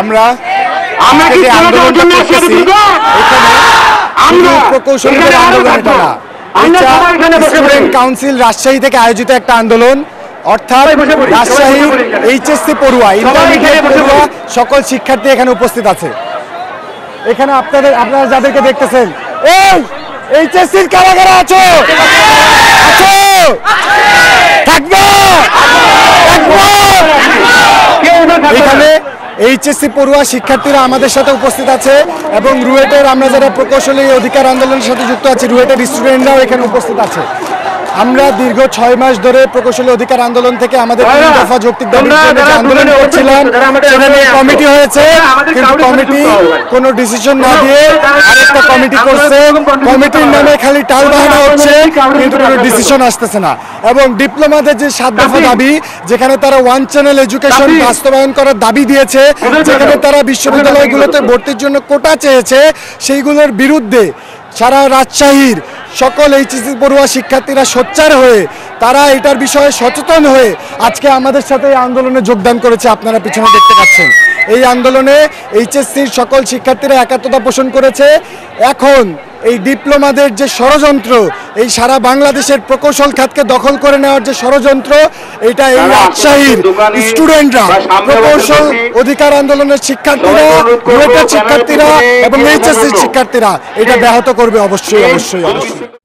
আমরা আন্দোলন করতেছি, এখানে প্রকৌশলীদের আন্দোলন এটা না, স্টুডেন্ট কাউন্সিল রাজশাহী থেকে আয়োজিত একটা আন্দোলন। অর্থাৎ রাজশাহীর এইচএসসি পড়ুয়া, ইন্টারমিডিয়েট পড়ুয়া সকল শিক্ষার্থী এখানে উপস্থিত আছে। এখানে আপনারা যাদেরকে দেখতেছেন, এই এইচএসসির কারা কারা আছো? থাকবে এখানে এইচএসসি পড়ুয়া শিক্ষার্থীরা আমাদের সাথে উপস্থিত আছে এবং রুয়েটের আমরা যারা প্রকৌশলী অধিকার আন্দোলনের সাথে যুক্ত আছি, রুয়েটের স্টুডেন্টরাও এখানে উপস্থিত আছে। আমরা দীর্ঘ 6 মাস ধরে প্রকৌশলী অধিকার আন্দোলন থেকে আমাদের দফা যৌক্তিক দাবির জন্য যে আন্দোলন করছিলাম, সেটা নিয়ে কমিটি হয়েছে, কিন্তু কমিটি কোনো ডিসিশন না দিয়ে আরেকটা কমিটি করছে। কমিটির নামে খালি টালবাহানা হচ্ছে, কিন্তু কোনো ডিসিশন আসতেছে না। এবং ডিপ্লোমাদের যে 7 দফা দাবি, যেখানে তারা ওয়ান চ্যানেল এডুকেশন বাস্তবায়ন করার দাবি দিয়েছে, যেখানে তারা বিশ্ববিদ্যালয়গুলোতে ভর্তির জন্য কোটা চেয়েছে, সেইগুলোর বিরুদ্ধে সারা রাজশাহীর সকল এইচএসসি পড়ুয়া শিক্ষার্থীরা সোচ্চার হয়ে তারা এটার বিষয়ে সচেতন হয়ে আজকে আমাদের সাথে এই আন্দোলনে যোগদান করেছে। আপনারা পিছনে দেখতে পাচ্ছেন, এই আন্দোলনে এইচএসসির সকল শিক্ষার্থীরা একাত্মতা পোষণ করেছে। এখন এই ডিপ্লোমাদের যে ষড়যন্ত্র, এই সারা বাংলাদেশের প্রকৌশল খাতকে দখল করে নেওয়ার যে ষড়যন্ত্র, এটা এই রাজশাহীর স্টুডেন্টরা, প্রকৌশল অধিকার আন্দোলনের শিক্ষার্থীরা, রুয়েটের শিক্ষার্থীরা এবং এইচএসসির শিক্ষার্থীরা এটা ব্যাহত করবে অবশ্যই অবশ্যই অবশ্যই।